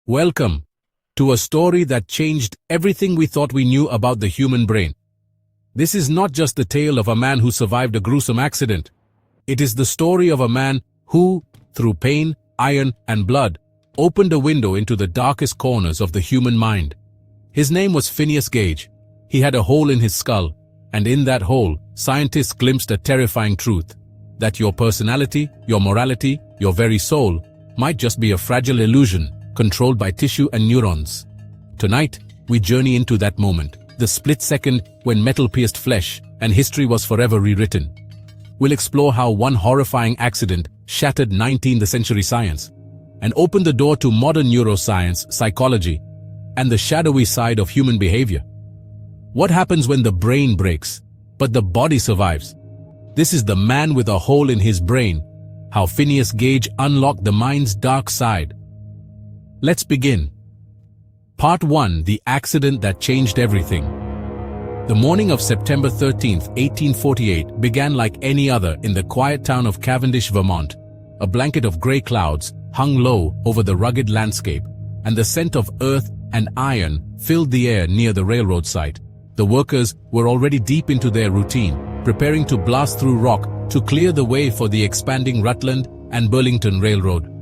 Welcome to a story that changed everything we thought we knew about the human brain. This is not just the tale of a man who survived a gruesome accident. It is the story of a man who, through pain, iron, and blood, opened a window into the darkest corners of the human mind. His name was Phineas Gage. He had a hole in his skull, and in that hole, scientists glimpsed a terrifying truth: that your personality, your morality, your very soul, might just be a fragile illusion controlled by tissue and neurons. Tonight, we journey into that moment, the split second when metal pierced flesh and history was forever rewritten. We'll explore how one horrifying accident shattered 19th century science and opened the door to modern neuroscience, psychology, and the shadowy side of human behavior. What happens when the brain breaks, but the body survives? This is The Man with a Hole in His Brain, how Phineas Gage unlocked the mind's dark side. Let's begin. Part 1: The Accident That Changed Everything. The morning of September 13, 1848 began like any other in the quiet town of Cavendish, Vermont. A blanket of grey clouds hung low over the rugged landscape, and the scent of earth and iron filled the air near the railroad site. The workers were already deep into their routine, preparing to blast through rock to clear the way for the expanding Rutland and Burlington Railroad.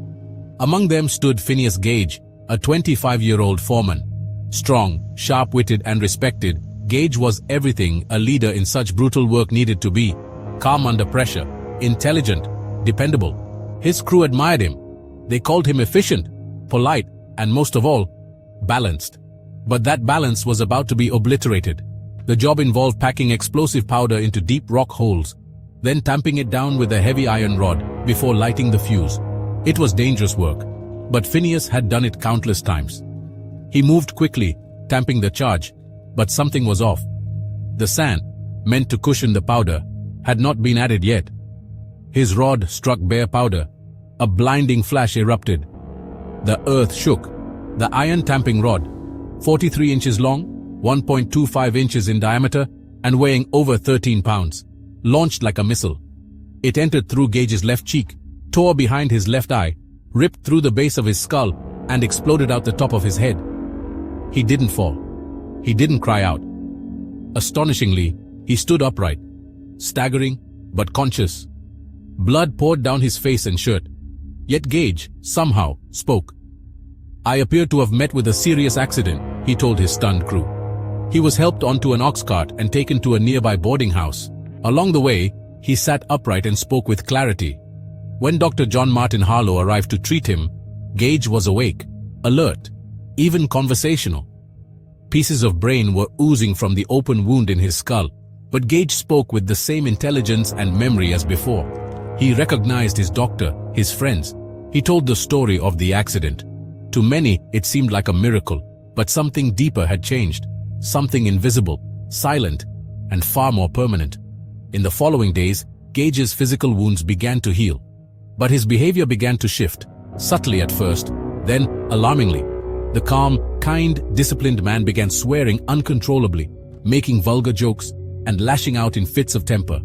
Among them stood Phineas Gage, a 25-year-old foreman. Strong, sharp-witted, and respected, Gage was everything a leader in such brutal work needed to be: calm under pressure, intelligent, dependable. His crew admired him. They called him efficient, polite, and most of all, balanced. But that balance was about to be obliterated. The job involved packing explosive powder into deep rock holes, then tamping it down with a heavy iron rod before lighting the fuse. It was dangerous work, but Phineas had done it countless times. He moved quickly, tamping the charge, but something was off. The sand, meant to cushion the powder, had not been added yet. His rod struck bare powder. A blinding flash erupted. The earth shook. The iron tamping rod, 43 inches long, 1.25 inches in diameter, and weighing over 13 pounds, launched like a missile. It entered through Gage's left cheek, tore behind his left eye, ripped through the base of his skull, and exploded out the top of his head. He didn't fall. He didn't cry out. Astonishingly, he stood upright, staggering but conscious. Blood poured down his face and shirt. Yet Gage, somehow, spoke. "I appear to have met with a serious accident," he told his stunned crew. He was helped onto an ox cart and taken to a nearby boarding house. Along the way, he sat upright and spoke with clarity. When Dr. John Martin Harlow arrived to treat him, Gage was awake, alert, even conversational. Pieces of brain were oozing from the open wound in his skull, but Gage spoke with the same intelligence and memory as before. He recognized his doctor, his friends. He told the story of the accident. To many, it seemed like a miracle, but something deeper had changed. Something invisible, silent, and far more permanent. In the following days, Gage's physical wounds began to heal. But his behavior began to shift, subtly at first, then alarmingly. The calm, kind, disciplined man began swearing uncontrollably, making vulgar jokes, and lashing out in fits of temper.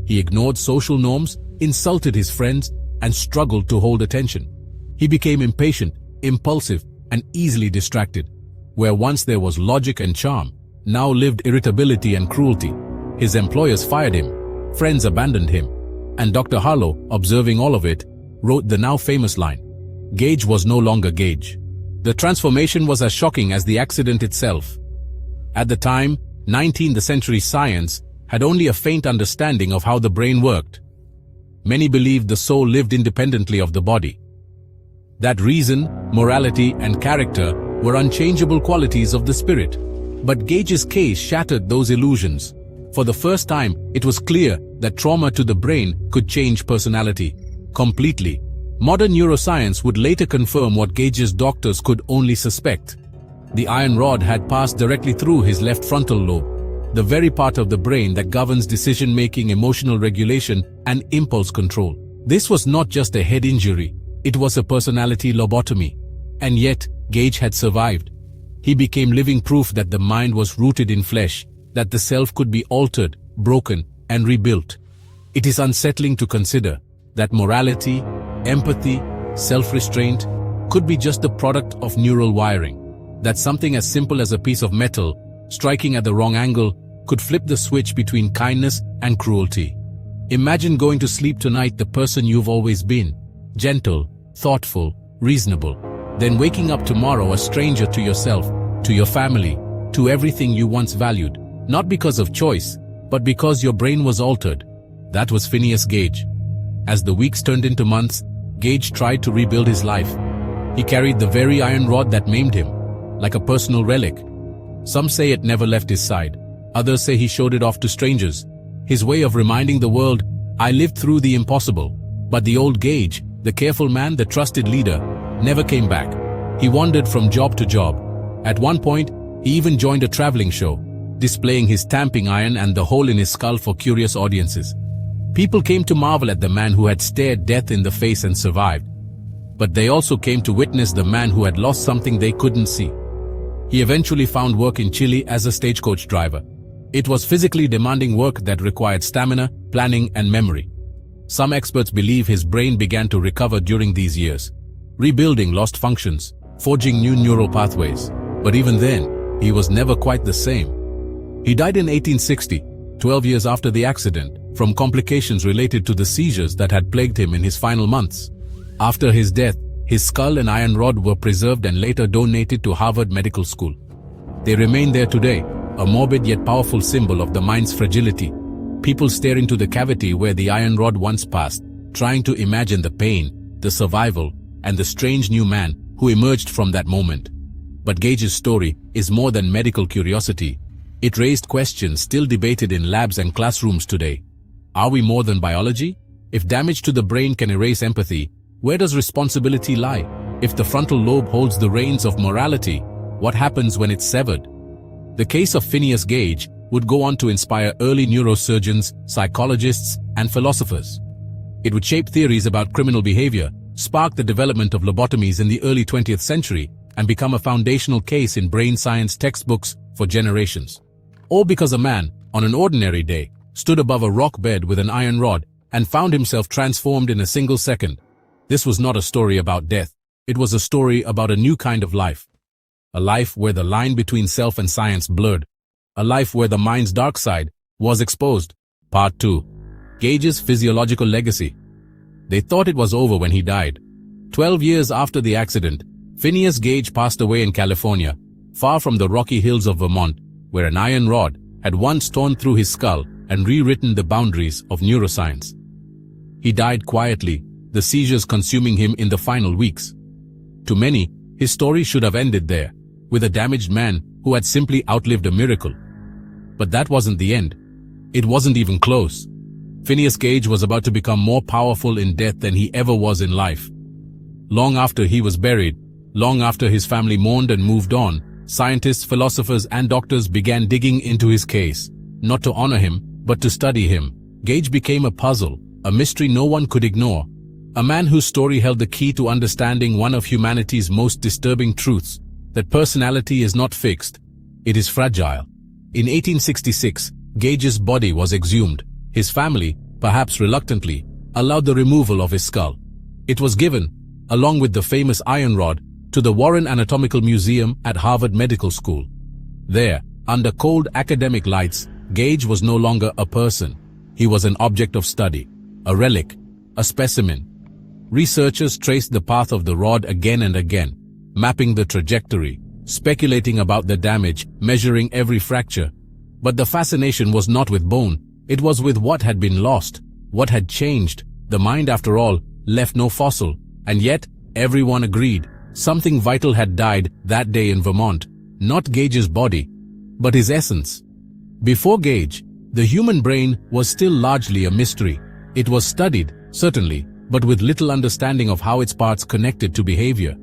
He ignored social norms, insulted his friends, and struggled to hold attention. He became impatient, impulsive, and easily distracted. Where once there was logic and charm, now lived irritability and cruelty. His employers fired him, friends abandoned him, and Dr. Harlow, observing all of it, wrote the now famous line: "Gage was no longer Gage." The transformation was as shocking as the accident itself. At the time, 19th century science had only a faint understanding of how the brain worked. Many believed the soul lived independently of the body. That reason, morality, and character were unchangeable qualities of the spirit. But Gage's case shattered those illusions. For the first time, it was clear that trauma to the brain could change personality completely. Modern neuroscience would later confirm what Gage's doctors could only suspect. The iron rod had passed directly through his left frontal lobe, the very part of the brain that governs decision-making, emotional regulation, and impulse control. This was not just a head injury, it was a personality lobotomy. And yet, Gage had survived. He became living proof that the mind was rooted in flesh, that the self could be altered, broken, and rebuilt. It is unsettling to consider that morality, empathy, self-restraint, could be just the product of neural wiring. That something as simple as a piece of metal, striking at the wrong angle, could flip the switch between kindness and cruelty. Imagine going to sleep tonight the person you've always been, gentle, thoughtful, reasonable, then waking up tomorrow a stranger to yourself, to your family, to everything you once valued, not because of choice, but because your brain was altered. That was Phineas Gage. As the weeks turned into months, Gage tried to rebuild his life. He carried the very iron rod that maimed him, like a personal relic. Some say it never left his side. Others say he showed it off to strangers. His way of reminding the world, I lived through the impossible. But the old Gage, the careful man, the trusted leader, never came back. He wandered from job to job. At one point, he even joined a traveling show, displaying his stamping iron and the hole in his skull for curious audiences. People came to marvel at the man who had stared death in the face and survived. But they also came to witness the man who had lost something they couldn't see. He eventually found work in Chile as a stagecoach driver. It was physically demanding work that required stamina, planning, and memory. Some experts believe his brain began to recover during these years, rebuilding lost functions, forging new neural pathways. But even then, he was never quite the same. He died in 1860, 12 years after the accident, from complications related to the seizures that had plagued him in his final months. After his death, his skull and iron rod were preserved and later donated to Harvard Medical School. They remain there today, a morbid yet powerful symbol of the mind's fragility. People stare into the cavity where the iron rod once passed, trying to imagine the pain, the survival, and the strange new man who emerged from that moment. But Gage's story is more than medical curiosity. It raised questions still debated in labs and classrooms today. Are we more than biology? If damage to the brain can erase empathy, where does responsibility lie? If the frontal lobe holds the reins of morality, what happens when it's severed? The case of Phineas Gage would go on to inspire early neurosurgeons, psychologists, and philosophers. It would shape theories about criminal behavior, spark the development of lobotomies in the early 20th century, and become a foundational case in brain science textbooks for generations. All because a man, on an ordinary day, stood above a rock bed with an iron rod and found himself transformed in a single second. This was not a story about death. It was a story about a new kind of life. A life where the line between self and science blurred. A life where the mind's dark side was exposed. Part 2. Gage's physiological legacy. They thought it was over when he died. 12 years after the accident, Phineas Gage passed away in California, far from the rocky hills of Vermont, where an iron rod had once torn through his skull and rewritten the boundaries of neuroscience. He died quietly, the seizures consuming him in the final weeks. To many, his story should have ended there, with a damaged man who had simply outlived a miracle. But that wasn't the end. It wasn't even close. Phineas Gage was about to become more powerful in death than he ever was in life. Long after he was buried, long after his family mourned and moved on, scientists, philosophers, and doctors began digging into his case, not to honor him, but to study him. Gage became a puzzle, a mystery no one could ignore. A man whose story held the key to understanding one of humanity's most disturbing truths, that personality is not fixed, it is fragile. In 1866, Gage's body was exhumed. His family, perhaps reluctantly, allowed the removal of his skull. It was given, along with the famous iron rod, to the Warren Anatomical Museum at Harvard Medical School. There, under cold academic lights, Gage was no longer a person. He was an object of study, a relic, a specimen. Researchers traced the path of the rod again and again, mapping the trajectory, speculating about the damage, measuring every fracture. But the fascination was not with bone, it was with what had been lost, what had changed. The mind, after all, left no fossil, and yet everyone agreed. Something vital had died that day in Vermont, not Gage's body, but his essence. Before Gage, the human brain was still largely a mystery. It was studied, certainly, but with little understanding of how its parts connected to behavior.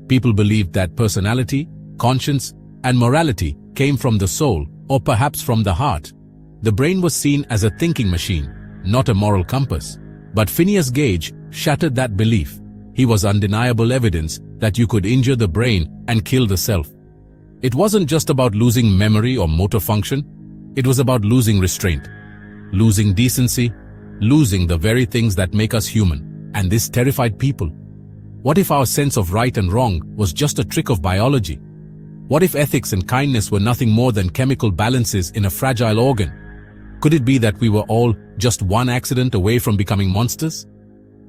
People believed that personality, conscience, and morality came from the soul, or perhaps from the heart. The brain was seen as a thinking machine, not a moral compass. But Phineas Gage shattered that belief. He was undeniable evidence that you could injure the brain and kill the self. It wasn't just about losing memory or motor function. It was about losing restraint, losing decency, losing the very things that make us human. And this terrified people. What if our sense of right and wrong was just a trick of biology? What if ethics and kindness were nothing more than chemical balances in a fragile organ? Could it be that we were all just one accident away from becoming monsters?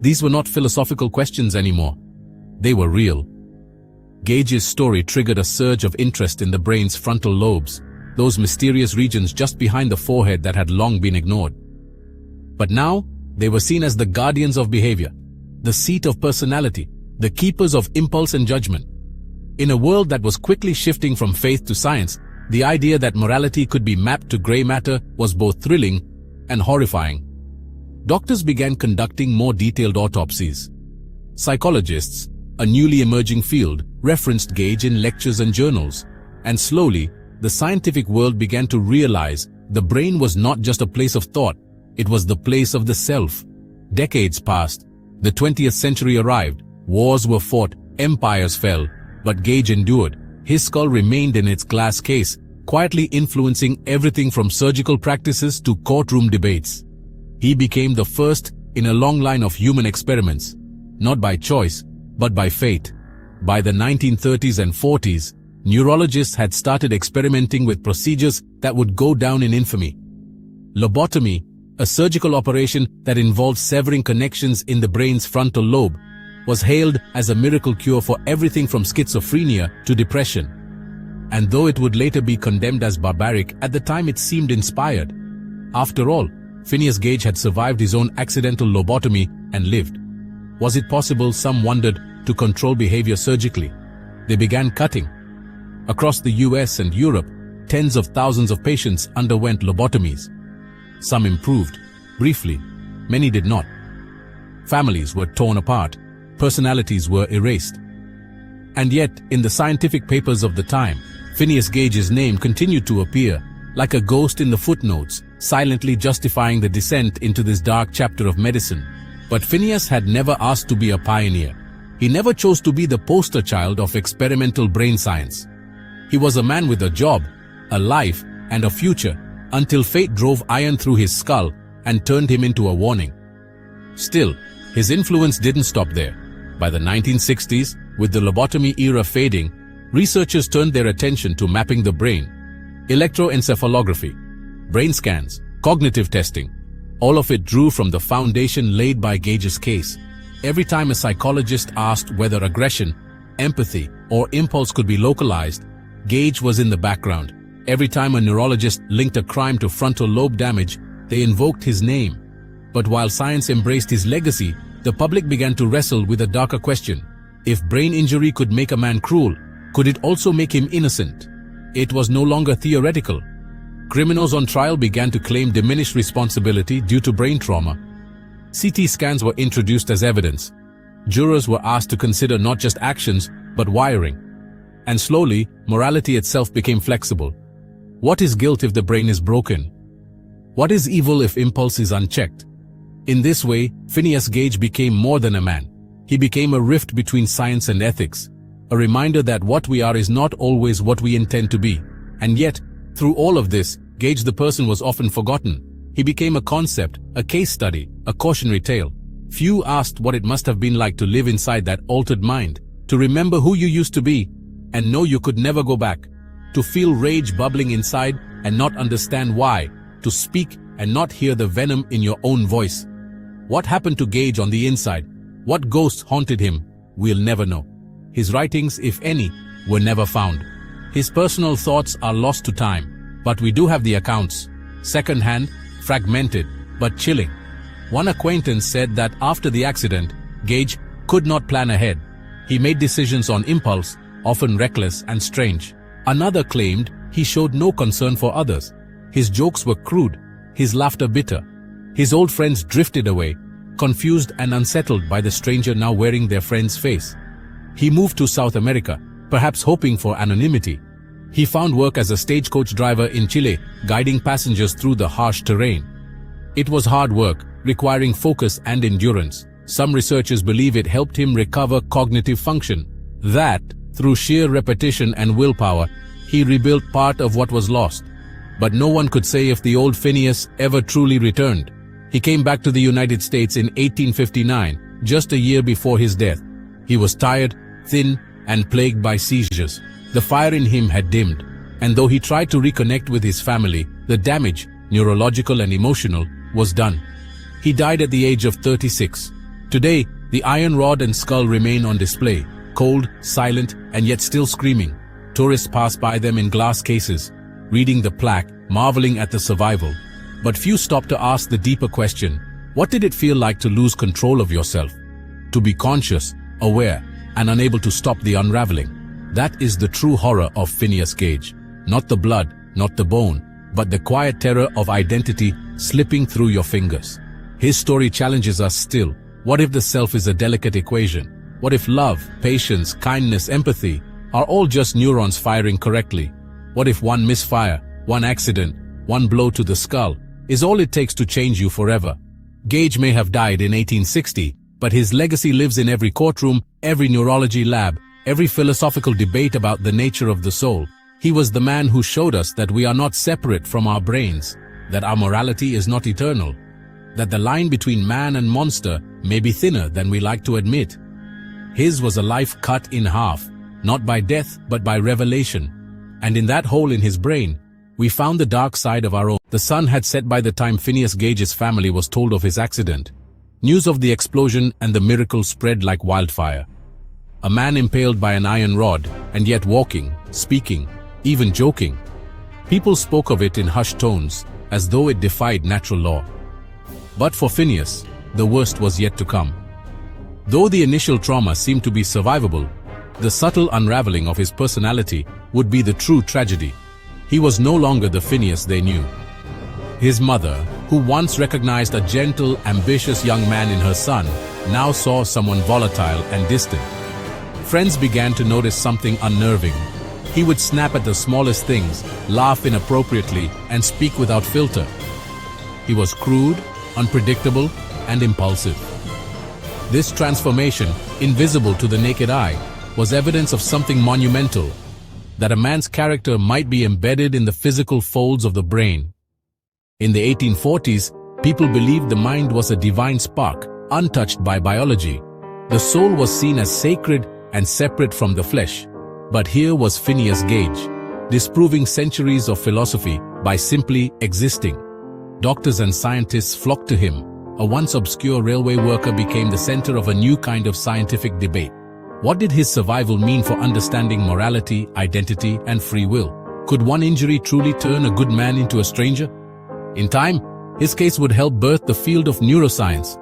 These were not philosophical questions anymore. They were real. Gage's story triggered a surge of interest in the brain's frontal lobes, those mysterious regions just behind the forehead that had long been ignored. But now, they were seen as the guardians of behavior, the seat of personality, the keepers of impulse and judgment. In a world that was quickly shifting from faith to science, the idea that morality could be mapped to gray matter was both thrilling and horrifying. Doctors began conducting more detailed autopsies. Psychologists, a newly emerging field, referenced Gage in lectures and journals. And slowly, the scientific world began to realize the brain was not just a place of thought, it was the place of the self. Decades passed. The 20th century arrived. Wars were fought, empires fell, but Gage endured. His skull remained in its glass case, quietly influencing everything from surgical practices to courtroom debates. He became the first in a long line of human experiments, not by choice, but by fate. By the 1930s and 40s, neurologists had started experimenting with procedures that would go down in infamy. Lobotomy, a surgical operation that involved severing connections in the brain's frontal lobe, was hailed as a miracle cure for everything from schizophrenia to depression. And though it would later be condemned as barbaric, at the time it seemed inspired. After all, Phineas Gage had survived his own accidental lobotomy and lived. Was it possible, some wondered, to control behavior surgically? They began cutting. Across the US and Europe, tens of thousands of patients underwent lobotomies. Some improved, briefly, many did not. Families were torn apart, personalities were erased. And yet, in the scientific papers of the time, Phineas Gage's name continued to appear, like a ghost in the footnotes, silently justifying the descent into this dark chapter of medicine. But Phineas had never asked to be a pioneer. He never chose to be the poster child of experimental brain science. He was a man with a job, a life, and a future, until fate drove iron through his skull and turned him into a warning. Still, his influence didn't stop there. By the 1960s, with the lobotomy era fading, researchers turned their attention to mapping the brain. Electroencephalography, brain scans, cognitive testing, all of it drew from the foundation laid by Gage's case. Every time a psychologist asked whether aggression, empathy, or impulse could be localized, Gage was in the background. Every time a neurologist linked a crime to frontal lobe damage, they invoked his name. But while science embraced his legacy, the public began to wrestle with a darker question. If brain injury could make a man cruel, could it also make him innocent? It was no longer theoretical. Criminals on trial began to claim diminished responsibility due to brain trauma. CT scans were introduced as evidence. Jurors were asked to consider not just actions, but wiring. And slowly, morality itself became flexible. What is guilt if the brain is broken? What is evil if impulse is unchecked? In this way, Phineas Gage became more than a man. He became a rift between science and ethics, a reminder that what we are is not always what we intend to be. And yet, through all of this, Gage the person was often forgotten. He became a concept, a case study, a cautionary tale. Few asked what it must have been like to live inside that altered mind, to remember who you used to be, and know you could never go back, to feel rage bubbling inside and not understand why, to speak and not hear the venom in your own voice. What happened to Gage on the inside? What ghosts haunted him? We'll never know. His writings, if any, were never found. His personal thoughts are lost to time, but we do have the accounts, second-hand, fragmented, but chilling. One acquaintance said that after the accident, Gage could not plan ahead. He made decisions on impulse, often reckless and strange. Another claimed he showed no concern for others. His jokes were crude, his laughter bitter. His old friends drifted away, confused and unsettled by the stranger now wearing their friend's face. He moved to South America, perhaps hoping for anonymity. He found work as a stagecoach driver in Chile, guiding passengers through the harsh terrain. It was hard work, requiring focus and endurance. Some researchers believe it helped him recover cognitive function. That, through sheer repetition and willpower, he rebuilt part of what was lost. But no one could say if the old Phineas ever truly returned. He came back to the United States in 1859, just a year before his death. He was tired, thin, and plagued by seizures. The fire in him had dimmed, and though he tried to reconnect with his family, the damage, neurological and emotional, was done. He died at the age of 36. Today, the iron rod and skull remain on display, cold, silent, and yet still screaming. Tourists pass by them in glass cases, reading the plaque, marveling at the survival. But few stop to ask the deeper question: what did it feel like to lose control of yourself? To be conscious, aware, and unable to stop the unraveling. That is the true horror of Phineas Gage. Not the blood, not the bone, but the quiet terror of identity slipping through your fingers. His story challenges us still. What if the self is a delicate equation? What if love, patience, kindness, empathy are all just neurons firing correctly? What if one misfire, one accident, one blow to the skull is all it takes to change you forever? Gage may have died in 1860, but his legacy lives in every courtroom, every neurology lab, every philosophical debate about the nature of the soul. He was the man who showed us that we are not separate from our brains, that our morality is not eternal, that the line between man and monster may be thinner than we like to admit. His was a life cut in half, not by death but by revelation. And in that hole in his brain, we found the dark side of our own. The sun had set by the time Phineas Gage's family was told of his accident. News of the explosion and the miracle spread like wildfire. A man impaled by an iron rod, and yet walking, speaking, even joking. People spoke of it in hushed tones, as though it defied natural law. But for Phineas, the worst was yet to come. Though the initial trauma seemed to be survivable, the subtle unraveling of his personality would be the true tragedy. He was no longer the Phineas they knew. His mother, who once recognized a gentle, ambitious young man in her son, now saw someone volatile and distant. Friends began to notice something unnerving. He would snap at the smallest things, laugh inappropriately, and speak without filter. He was crude, unpredictable, and impulsive. This transformation, invisible to the naked eye, was evidence of something monumental, that a man's character might be embedded in the physical folds of the brain. In the 1840s, people believed the mind was a divine spark, untouched by biology. The soul was seen as sacred and separate from the flesh. But here was Phineas Gage, disproving centuries of philosophy by simply existing. Doctors and scientists flocked to him. A once obscure railway worker became the center of a new kind of scientific debate. What did his survival mean for understanding morality, identity, and free will? Could one injury truly turn a good man into a stranger? In time, his case would help birth the field of neuroscience.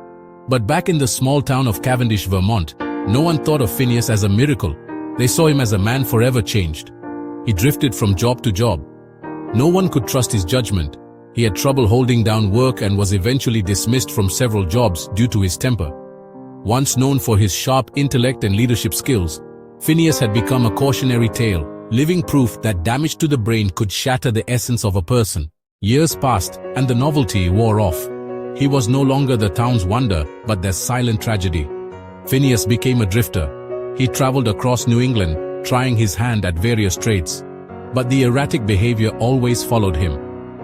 But back in the small town of Cavendish, Vermont, no one thought of Phineas as a miracle. They saw him as a man forever changed. He drifted from job to job. No one could trust his judgment. He had trouble holding down work and was eventually dismissed from several jobs due to his temper. Once known for his sharp intellect and leadership skills, Phineas had become a cautionary tale, living proof that damage to the brain could shatter the essence of a person. Years passed, and the novelty wore off. He was no longer the town's wonder, but their silent tragedy. Phineas became a drifter. He traveled across New England, trying his hand at various trades. But the erratic behavior always followed him.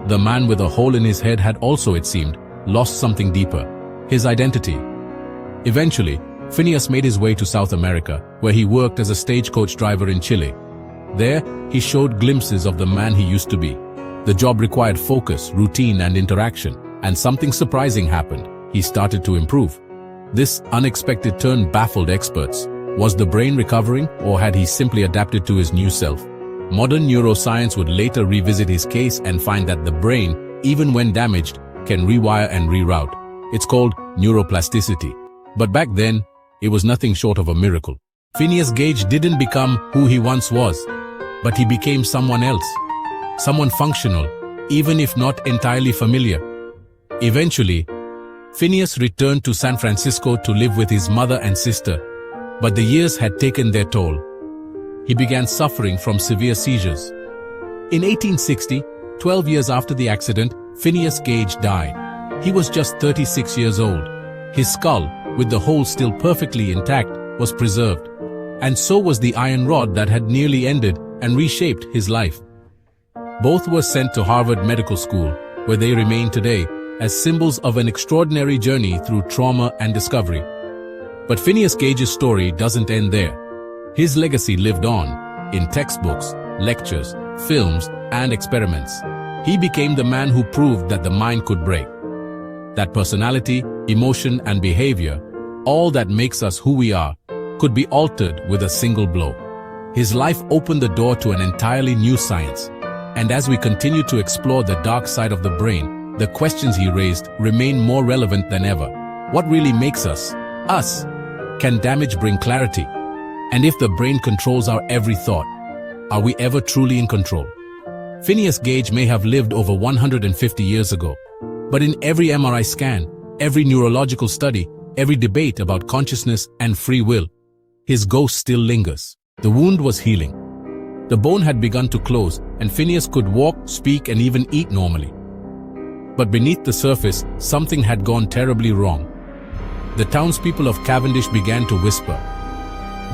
The man with a hole in his head had also, it seemed, lost something deeper: his identity. Eventually, Phineas made his way to South America, where he worked as a stagecoach driver in Chile. There, he showed glimpses of the man he used to be. The job required focus, routine, and interaction, and something surprising happened. He started to improve. This unexpected turn baffled experts. Was the brain recovering, or had he simply adapted to his new self? Modern neuroscience would later revisit his case and find that the brain, even when damaged, can rewire and reroute. It's called neuroplasticity. But back then, it was nothing short of a miracle. Phineas Gage didn't become who he once was, but he became someone else. Someone functional, even if not entirely familiar. Eventually, Phineas returned to San Francisco to live with his mother and sister, but the years had taken their toll. He began suffering from severe seizures. In 1860, 12 years after the accident, Phineas Gage died. He was just 36 years old. His skull, with the hole still perfectly intact, was preserved. And so was the iron rod that had nearly ended and reshaped his life. Both were sent to Harvard Medical School, where they remain today as symbols of an extraordinary journey through trauma and discovery. But Phineas Gage's story doesn't end there. His legacy lived on in textbooks, lectures, films, and experiments. He became the man who proved that the mind could break. That personality, emotion, and behavior, all that makes us who we are, could be altered with a single blow. His life opened the door to an entirely new science. And as we continue to explore the dark side of the brain, the questions he raised remain more relevant than ever. What really makes us, us? Can damage bring clarity? And if the brain controls our every thought, are we ever truly in control? Phineas Gage may have lived over 150 years ago, but in every MRI scan, every neurological study, every debate about consciousness and free will, his ghost still lingers. The wound was healing. The bone had begun to close, and Phineas could walk, speak, and even eat normally. But beneath the surface, something had gone terribly wrong. The townspeople of Cavendish began to whisper.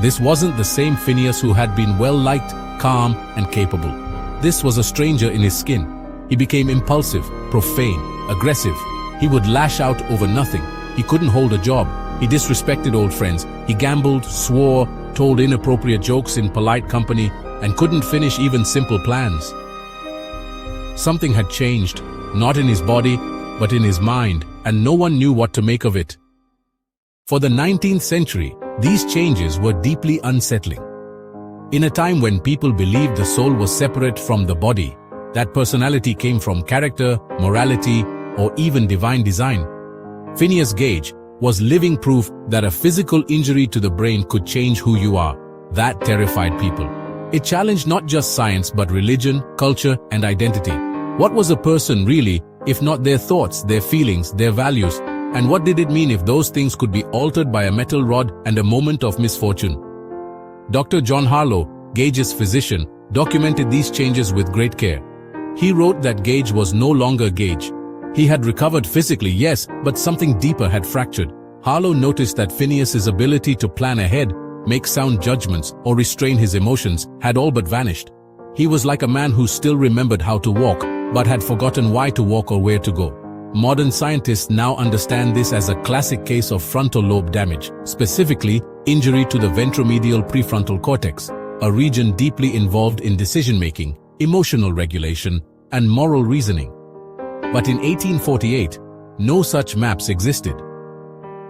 This wasn't the same Phineas who had been well-liked, calm, and capable. This was a stranger in his skin. He became impulsive, profane, aggressive. He would lash out over nothing. He couldn't hold a job. He disrespected old friends. He gambled, swore, told inappropriate jokes in polite company, and couldn't finish even simple plans. Something had changed, not in his body, but in his mind, and no one knew what to make of it. For the 19th century, these changes were deeply unsettling. In a time when people believed the soul was separate from the body, that personality came from character, morality, or even divine design, Phineas Gage was living proof that a physical injury to the brain could change who you are. That terrified people. It challenged not just science but religion, culture, and identity. What was a person really, if not their thoughts, their feelings, their values? And what did it mean if those things could be altered by a metal rod and a moment of misfortune? Dr. John Harlow, Gage's physician, documented these changes with great care. He wrote that Gage was no longer Gage. He had recovered physically, yes, but something deeper had fractured. Harlow noticed that Phineas's ability to plan ahead, make sound judgments, or restrain his emotions had all but vanished. He was like a man who still remembered how to walk, but had forgotten why to walk or where to go. Modern scientists now understand this as a classic case of frontal lobe damage, specifically injury to the ventromedial prefrontal cortex, a region deeply involved in decision-making, emotional regulation, and moral reasoning. But in 1848, no such maps existed.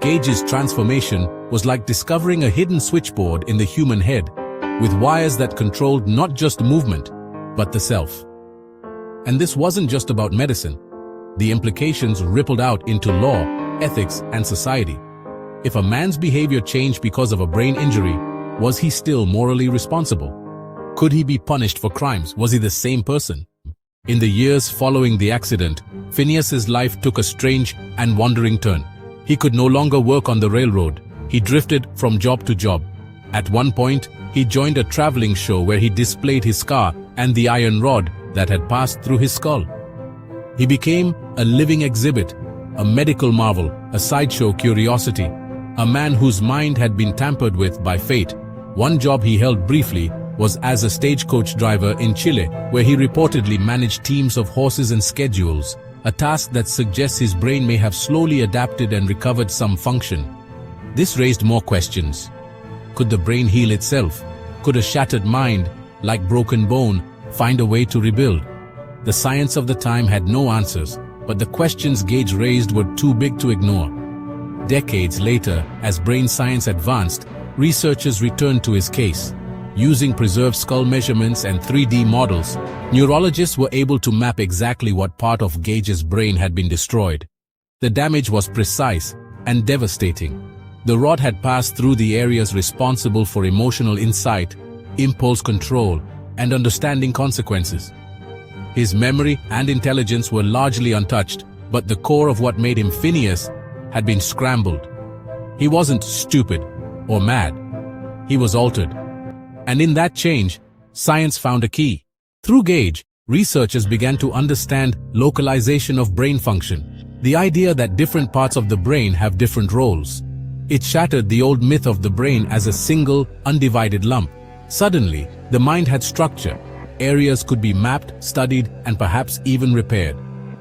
Gage's transformation was like discovering a hidden switchboard in the human head, with wires that controlled not just movement, but the self. And this wasn't just about medicine. The implications rippled out into law, ethics, and society. If a man's behavior changed because of a brain injury, was he still morally responsible? Could he be punished for crimes? Was he the same person? In the years following the accident, Phineas's life took a strange and wandering turn. He could no longer work on the railroad. He drifted from job to job. At one point, he joined a traveling show where he displayed his scar and the iron rod that had passed through his skull. He became a living exhibit, a medical marvel, a sideshow curiosity, a man whose mind had been tampered with by fate. One job he held briefly was as a stagecoach driver in Chile, where he reportedly managed teams of horses and schedules, a task that suggests his brain may have slowly adapted and recovered some function. This raised more questions. Could the brain heal itself? Could a shattered mind, like broken bone, find a way to rebuild? The science of the time had no answers, but the questions Gage raised were too big to ignore. Decades later, as brain science advanced, researchers returned to his case. Using preserved skull measurements and 3D models, neurologists were able to map exactly what part of Gage's brain had been destroyed. The damage was precise and devastating. The rod had passed through the areas responsible for emotional insight, impulse control, and understanding consequences. His memory and intelligence were largely untouched, but the core of what made him Phineas had been scrambled. He wasn't stupid or mad. He was altered. And in that change, science found a key. Through Gage, researchers began to understand localization of brain function, the idea that different parts of the brain have different roles. It shattered the old myth of the brain as a single, undivided lump. Suddenly, the mind had structure. Areas could be mapped, studied, and perhaps even repaired.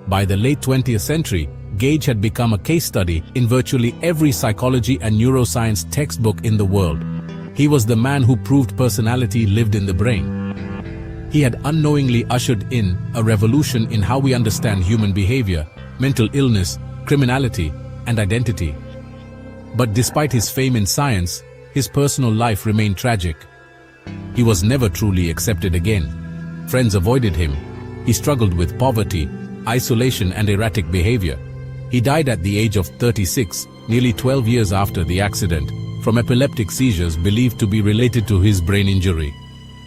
By the late 20th century, Gage had become a case study in virtually every psychology and neuroscience textbook in the world. He was the man who proved personality lived in the brain. He had unknowingly ushered in a revolution in how we understand human behavior, mental illness, criminality, and identity. But despite his fame in science, his personal life remained tragic. He was never truly accepted again. Friends avoided him. He struggled with poverty, isolation, and erratic behavior. He died at the age of 36, nearly 12 years after the accident, from epileptic seizures believed to be related to his brain injury.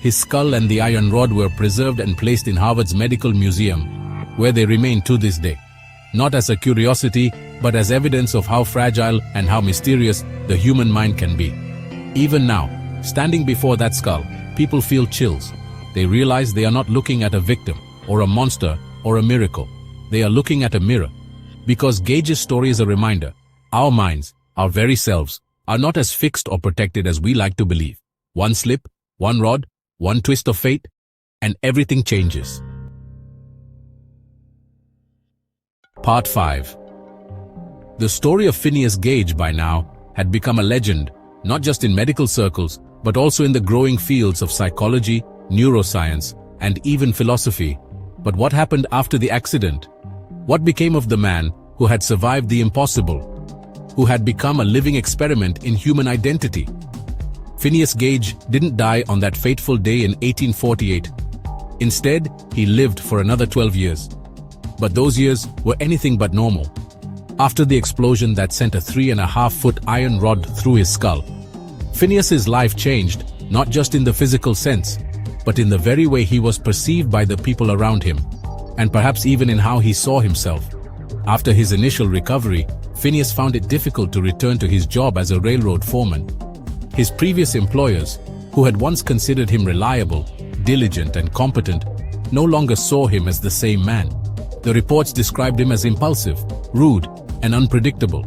His skull and the iron rod were preserved and placed in Harvard's Medical Museum, where they remain to this day. Not as a curiosity, but as evidence of how fragile and how mysterious the human mind can be. Even now, standing before that skull, people feel chills. They realize they are not looking at a victim, or a monster, or a miracle. They are looking at a mirror. Because Gage's story is a reminder, our minds, our very selves, are not as fixed or protected as we like to believe. One slip, one rod, one twist of fate, and everything changes. Part 5. The story of Phineas Gage by now had become a legend, not just in medical circles, but also in the growing fields of psychology, neuroscience, and even philosophy. But what happened after the accident? What became of the man who had survived the impossible, who had become a living experiment in human identity? Phineas Gage didn't die on that fateful day in 1848. Instead, he lived for another 12 years. But those years were anything but normal. After the explosion that sent a 3.5-foot iron rod through his skull, Phineas's life changed, not just in the physical sense, but in the very way he was perceived by the people around him, and perhaps even in how he saw himself. After his initial recovery, Phineas found it difficult to return to his job as a railroad foreman. His previous employers, who had once considered him reliable, diligent, and competent, no longer saw him as the same man. The reports described him as impulsive, rude, and unpredictable.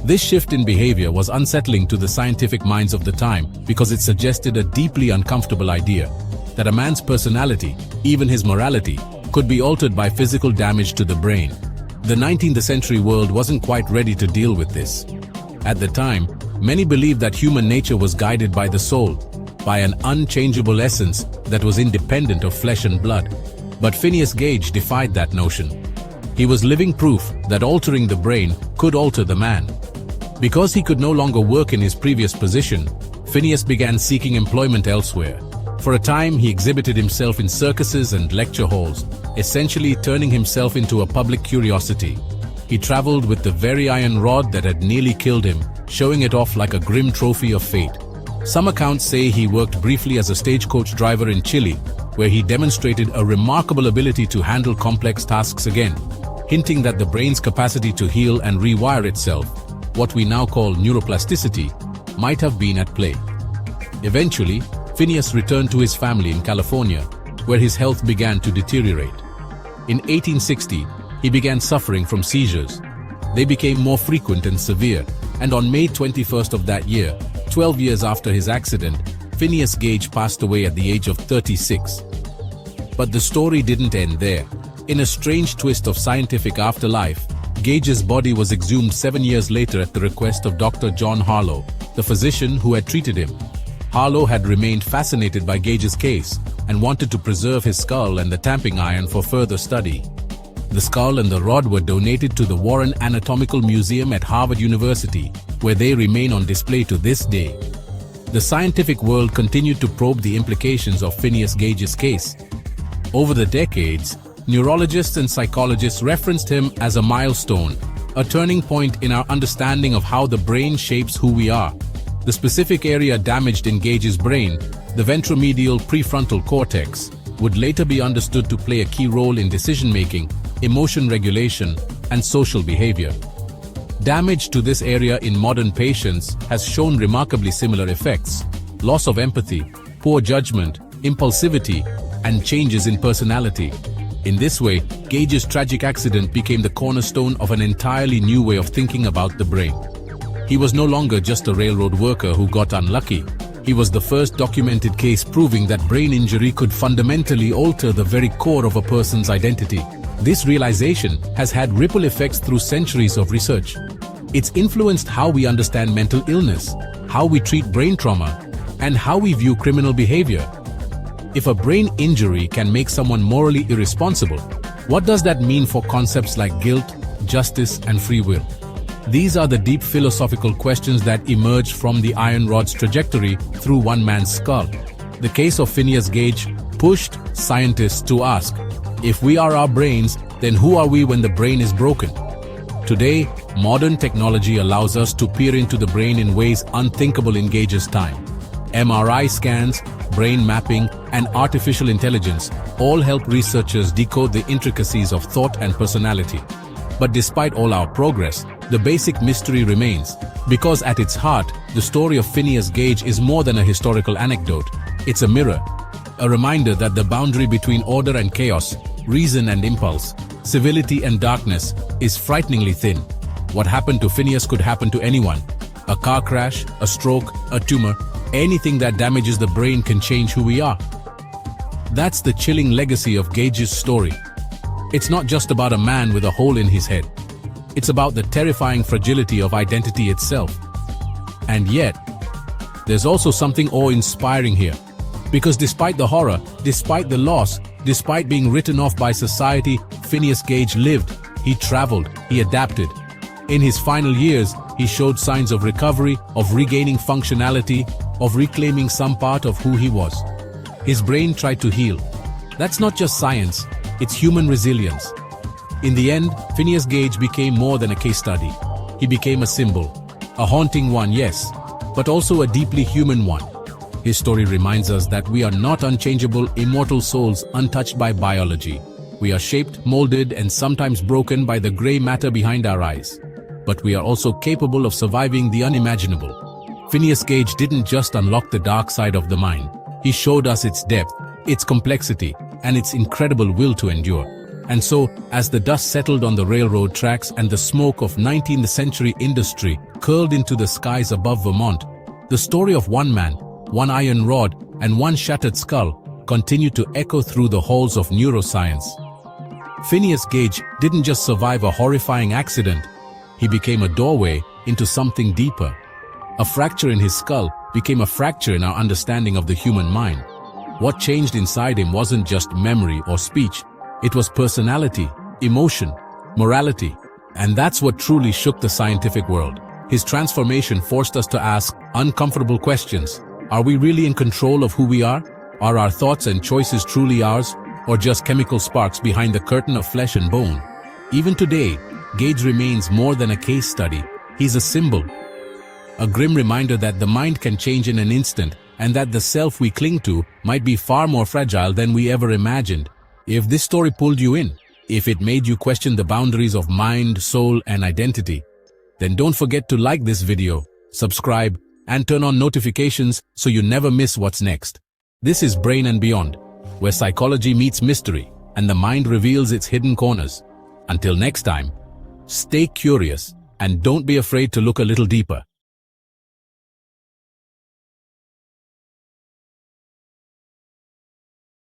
This shift in behavior was unsettling to the scientific minds of the time because it suggested a deeply uncomfortable idea that a man's personality, even his morality, could be altered by physical damage to the brain. The 19th century world wasn't quite ready to deal with this. At the time, many believed that human nature was guided by the soul, by an unchangeable essence that was independent of flesh and blood. But Phineas Gage defied that notion. He was living proof that altering the brain could alter the man. Because he could no longer work in his previous position, Phineas began seeking employment elsewhere. For a time, he exhibited himself in circuses and lecture halls, essentially turning himself into a public curiosity. He traveled with the very iron rod that had nearly killed him, showing it off like a grim trophy of fate. Some accounts say he worked briefly as a stagecoach driver in Chile, where he demonstrated a remarkable ability to handle complex tasks again, hinting that the brain's capacity to heal and rewire itself, what we now call neuroplasticity, might have been at play. Eventually, Phineas returned to his family in California, where his health began to deteriorate. In 1860, he began suffering from seizures. They became more frequent and severe, and on May 21st of that year, 12 years after his accident, Phineas Gage passed away at the age of 36. But the story didn't end there. In a strange twist of scientific afterlife, Gage's body was exhumed 7 years later at the request of Dr. John Harlow, the physician who had treated him. Harlow had remained fascinated by Gage's case and wanted to preserve his skull and the tamping iron for further study. The skull and the rod were donated to the Warren Anatomical Museum at Harvard University, where they remain on display to this day. The scientific world continued to probe the implications of Phineas Gage's case. Over the decades, neurologists and psychologists referenced him as a milestone, a turning point in our understanding of how the brain shapes who we are. The specific area damaged in Gage's brain, the ventromedial prefrontal cortex, would later be understood to play a key role in decision-making, emotion regulation, and social behavior. Damage to this area in modern patients has shown remarkably similar effects: loss of empathy, poor judgment, impulsivity, and changes in personality. In this way, Gage's tragic accident became the cornerstone of an entirely new way of thinking about the brain. He was no longer just a railroad worker who got unlucky. He was the first documented case proving that brain injury could fundamentally alter the very core of a person's identity. This realization has had ripple effects through centuries of research. It's influenced how we understand mental illness, how we treat brain trauma, and how we view criminal behavior. If a brain injury can make someone morally irresponsible, what does that mean for concepts like guilt, justice, and free will? These are the deep philosophical questions that emerge from the iron rod's trajectory through one man's skull. The case of Phineas Gage pushed scientists to ask, if we are our brains, then who are we when the brain is broken? Today, modern technology allows us to peer into the brain in ways unthinkable in Gage's time. MRI scans, brain mapping, and artificial intelligence all help researchers decode the intricacies of thought and personality. But despite all our progress, the basic mystery remains, because at its heart, the story of Phineas Gage is more than a historical anecdote. It's a mirror, a reminder that the boundary between order and chaos, reason and impulse, civility and darkness is frighteningly thin. What happened to Phineas could happen to anyone. A car crash, a stroke, a tumor, anything that damages the brain can change who we are. That's the chilling legacy of Gage's story. It's not just about a man with a hole in his head. It's about the terrifying fragility of identity itself. And yet, there's also something awe-inspiring here. Because despite the horror, despite the loss, despite being written off by society, Phineas Gage lived, he traveled, he adapted. In his final years, he showed signs of recovery, of regaining functionality, of reclaiming some part of who he was. His brain tried to heal. That's not just science, it's human resilience. In the end, Phineas Gage became more than a case study. He became a symbol. A haunting one, yes, but also a deeply human one. His story reminds us that we are not unchangeable, immortal souls untouched by biology. We are shaped, molded, and sometimes broken by the gray matter behind our eyes. But we are also capable of surviving the unimaginable. Phineas Gage didn't just unlock the dark side of the mind. He showed us its depth, its complexity, and its incredible will to endure. And so, as the dust settled on the railroad tracks and the smoke of 19th century industry curled into the skies above Vermont, the story of one man, one iron rod, and one shattered skull continued to echo through the halls of neuroscience. Phineas Gage didn't just survive a horrifying accident, he became a doorway into something deeper. A fracture in his skull became a fracture in our understanding of the human mind. What changed inside him wasn't just memory or speech, it was personality, emotion, morality, and that's what truly shook the scientific world. His transformation forced us to ask uncomfortable questions. Are we really in control of who we are? Are our thoughts and choices truly ours, or just chemical sparks behind the curtain of flesh and bone? Even today, Gage remains more than a case study. He's a symbol, a grim reminder that the mind can change in an instant, and that the self we cling to might be far more fragile than we ever imagined. If this story pulled you in, if it made you question the boundaries of mind, soul, and identity, then don't forget to like this video, subscribe, and turn on notifications so you never miss what's next. This is Brain and Beyond, where psychology meets mystery and the mind reveals its hidden corners. Until next time, stay curious and don't be afraid to look a little deeper.